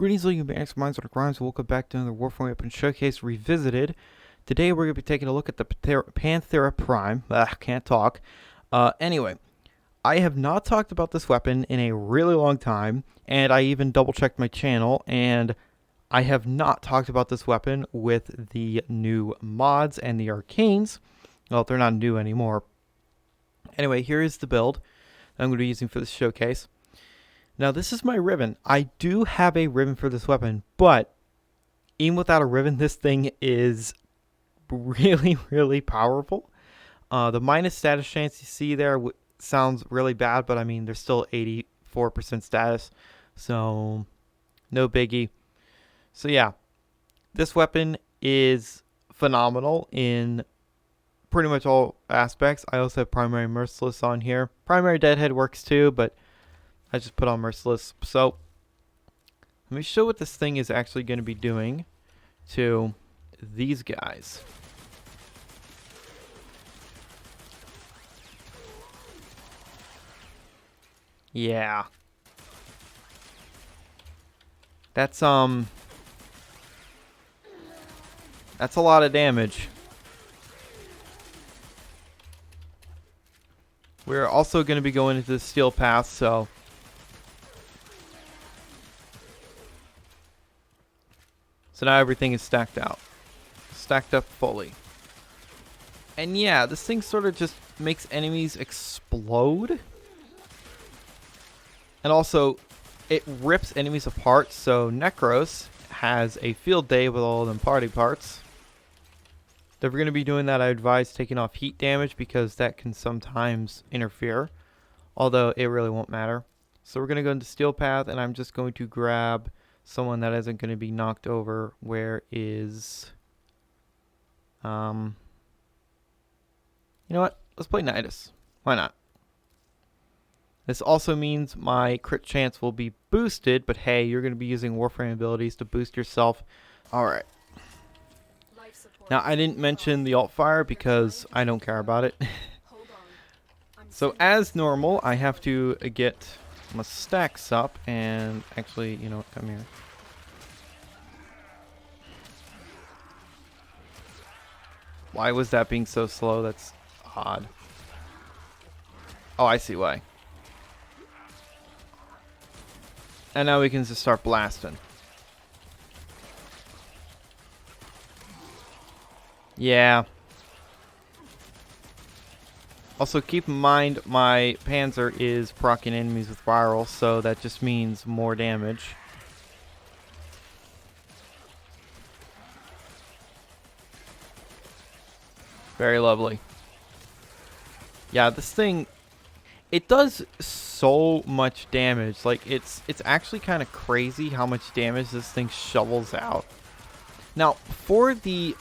Greetings, League of Minds on the Grimes. Welcome back to another Warframe Weapon Showcase Revisited. Today we're going to be taking a look at the Panthera Prime. Can't talk. Anyway, I have not talked about this weapon in a really long time, and I even double-checked my channel, and I have not talked about this weapon with the new mods and the arcanes. Well, they're not new anymore. Anyway, here is the build I'm going to be using for this showcase. Now, this is my ribbon. I do have a ribbon for this weapon, but even without a ribbon, this thing is really, really powerful. The minus status chance you see there sounds really bad, but I mean, there's still 84% status, so no biggie. So yeah, this weapon is phenomenal in pretty much all aspects. I also have primary merciless on here. Primary deadhead works too, but I just put on merciless. So let me show what this thing is actually going to be doing to these guys. Yeah. That's a lot of damage. We're also going to be going into the steel path, so now everything is stacked out. Stacked up fully. And yeah, this thing sort of just makes enemies explode. And also, it rips enemies apart, so Necros has a field day with all of them party parts. If we're going to be doing that, I advise taking off heat damage because that can sometimes interfere. Although, it really won't matter. So we're going to go into Steel Path, and I'm just going to grab someone that isn't going to be knocked over. Where is... You know what? Let's play Nidus. Why not? This also means my crit chance will be boosted, but hey, you're going to be using Warframe abilities to boost yourself. Alright. Now, I didn't mention the alt fire because I don't care about it. So, as normal, I have to get my stacks up, and actually, you know what, come here. Why was that being so slow? That's odd. Oh, I see why. And now we can just start blasting. Yeah. Also, keep in mind, my Panzer is proccing enemies with viral, so that just means more damage. Very lovely. Yeah, this thing, it does so much damage. Like, it's actually kind of crazy how much damage this thing shovels out. Now, for the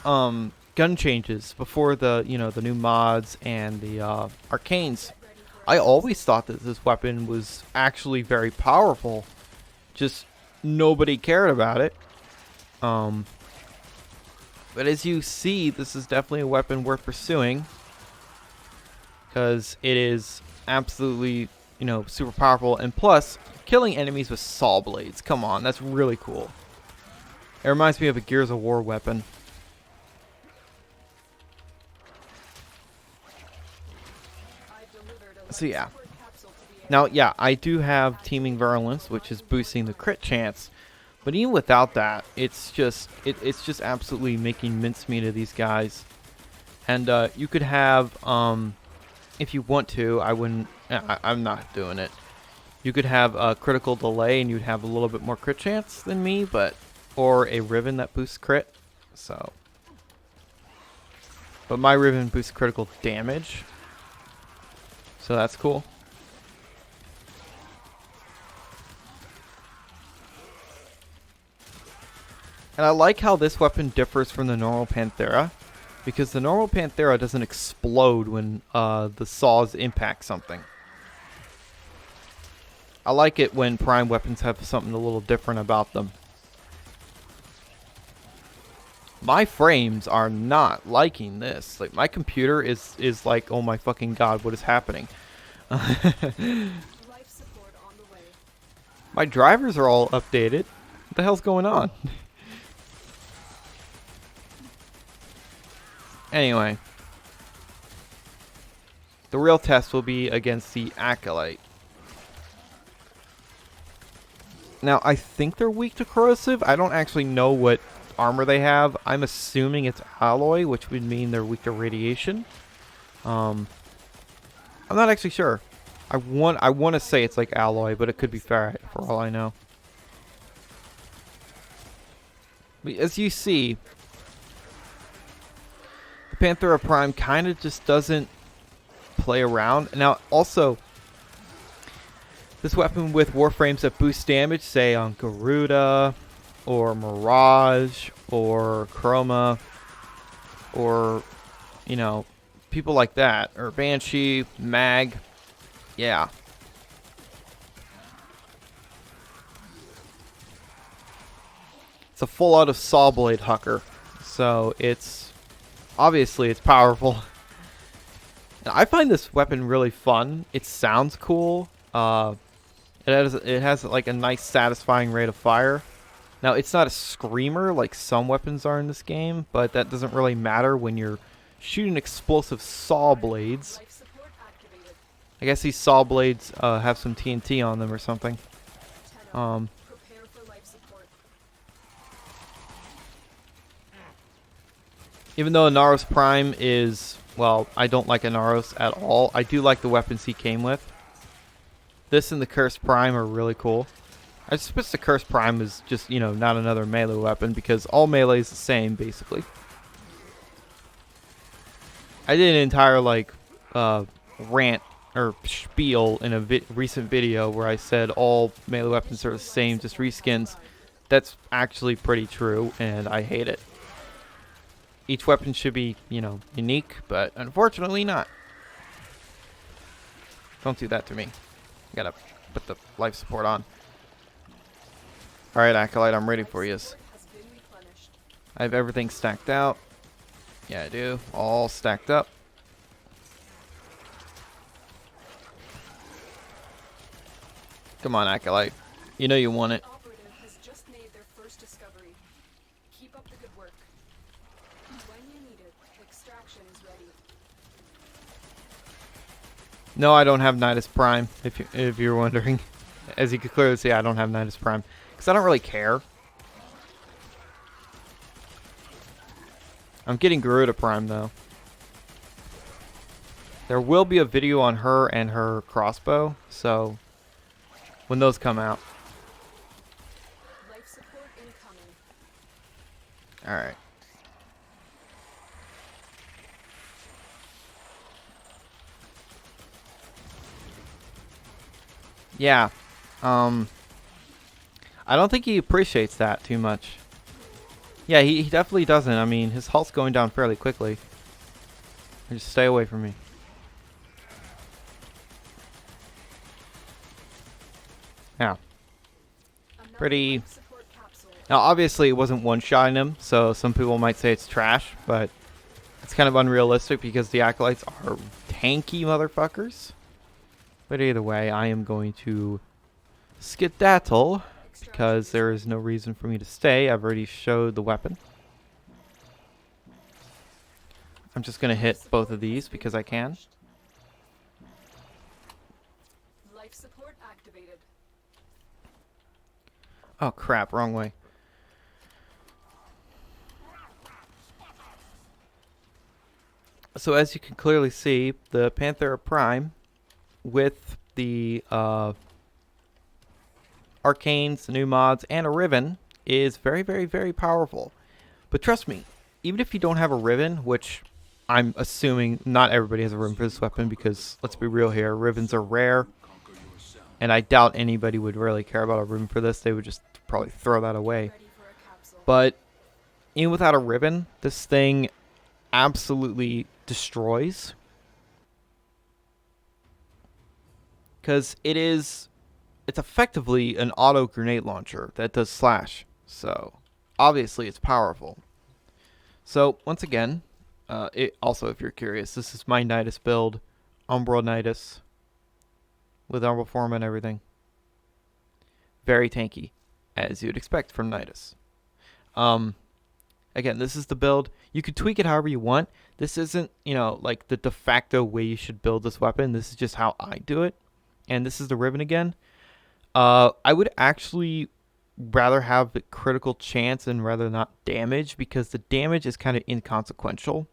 gun changes, before the the new mods and the arcanes, I always thought that this weapon was actually very powerful. Just nobody cared about it. But as you see, this is definitely a weapon worth pursuing because it is absolutely, super powerful, and plus killing enemies with saw blades. Come on, that's really cool. It reminds me of a Gears of War weapon. So yeah. Now, yeah, I do have Teeming Virulence, which is boosting the crit chance. But even without that, it's just absolutely making mincemeat of these guys. And you could have, if you want to, I'm not doing it. You could have a critical delay, and you'd have a little bit more crit chance than me, or a ribbon that boosts crit. So, but my ribbon boosts critical damage, so that's cool. And I like how this weapon differs from the normal Panthera, because the normal Panthera doesn't explode when the saws impact something. I like it when prime weapons have something a little different about them. My frames are not liking this. Like, my computer is like, oh my fucking god, what is happening? My drivers are all updated. What the hell's going on? Anyway. The real test will be against the Acolyte. Now, I think they're weak to corrosive. I don't actually know what armor they have. I'm assuming it's alloy, which would mean they're weak to radiation. I'm not actually sure. I want to say it's like alloy, but it could be ferrite for all I know. But as you see, the Panthera Prime kind of just doesn't play around. Now, also, this weapon with Warframes that boost damage, say on Garuda, or Mirage, or Chroma, or, you know, people like that, or Banshee, Mag, yeah. It's a full out of saw blade hucker, so it's, obviously it's powerful. Now, I find this weapon really fun. It sounds cool. It has like a nice satisfying rate of fire. Now, it's not a screamer like some weapons are in this game, but that doesn't really matter when you're shooting explosive saw blades. I guess these saw blades have some TNT on them or something. Even though Inaros Prime is, well, I don't like Inaros at all. I do like the weapons he came with. This and the Cursed Prime are really cool. I suppose the Cursed Prime is just, you know, not another melee weapon because all melee is the same, basically. I did an entire, like, rant or spiel in a recent video where I said all melee weapons are the same, just reskins. That's actually pretty true, and I hate it. Each weapon should be, you know, unique, but unfortunately not. Don't do that to me. Gotta put the life support on. Alright, Acolyte, I'm ready for you. I have everything stacked out. Yeah, I do. All stacked up. Come on, Acolyte. You know you want it. No, I don't have Nidus Prime, if you're wondering. As you can clearly see, I don't have Nidus Prime. Because I don't really care. I'm getting Garuda Prime, though. There will be a video on her and her crossbow, so when those come out. Life support incoming. Alright. Yeah. I don't think he appreciates that too much. Yeah, he definitely doesn't. I mean, his health's going down fairly quickly. Just stay away from me. Yeah. Pretty... Now, obviously, it wasn't one-shotting him, so some people might say it's trash, but it's kind of unrealistic because the Acolytes are tanky motherfuckers. But either way, I am going to skedaddle because there is no reason for me to stay. I've already showed the weapon. I'm just going to hit both of these because I can. Life support activated. Oh crap, wrong way. So as you can clearly see, the Panthera Prime with the arcanes, the new mods, and a ribbon is very, very, very powerful. But trust me, even if you don't have a ribbon, which I'm assuming not everybody has a ribbon for this weapon because, let's be real here, ribbons are rare. And I doubt anybody would really care about a ribbon for this. They would just probably throw that away. But even without a ribbon, this thing absolutely destroys. Because it's effectively an auto grenade launcher that does slash. So, obviously it's powerful. So, once again, also if you're curious, this is my Nidus build. Umbral Nidus. With Umbral Form and everything. Very tanky. as you'd expect from Nidus. Again, this is the build. You can tweak it however you want. This isn't, like the de facto way you should build this weapon. This is just how I do it. And this is the ribbon again. I would actually rather have the critical chance and rather not damage, because the damage is kind of inconsequential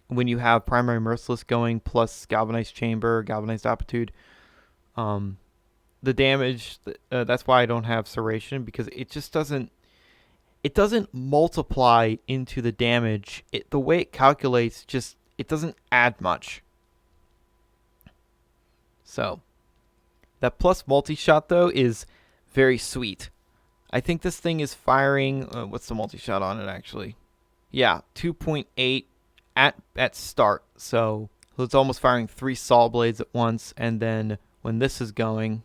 when you have primary merciless going plus galvanized chamber, galvanized aptitude. The damage, that's why I don't have serration, because it just doesn't multiply into the damage. The way it calculates, it doesn't add much. So that plus multi-shot though is very sweet. I think this thing is firing, what's the multi-shot on it actually? Yeah, 2.8 at start. So it's almost firing 3 saw blades at once, and then when this is going,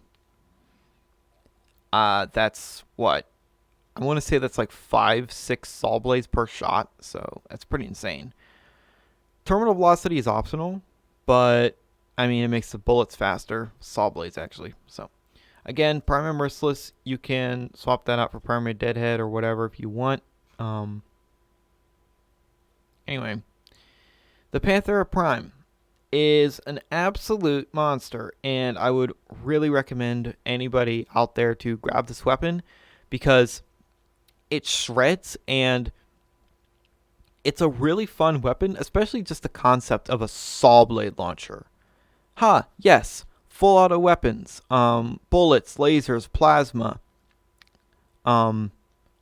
that's what? I want to say that's like 5-6 saw blades per shot, so that's pretty insane. Terminal velocity is optional, but I mean, it makes the bullets faster. Saw blades, actually. So, again, primary merciless, you can swap that out for primary deadhead or whatever if you want. Anyway, the Panthera Prime is an absolute monster, and I would really recommend anybody out there to grab this weapon, because it shreds, and it's a really fun weapon, especially just the concept of a saw blade launcher. Yes, full auto weapons, bullets, lasers, plasma. How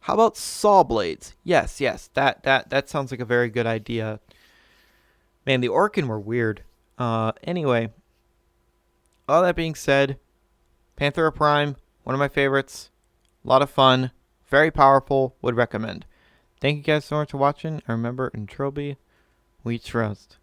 about saw blades? Yes, that sounds like a very good idea. Man, the Orkin were weird. Anyway, all that being said, Panthera Prime, one of my favorites, a lot of fun, very powerful, would recommend. Thank you guys so much for watching, and remember, in Trilby, we trust.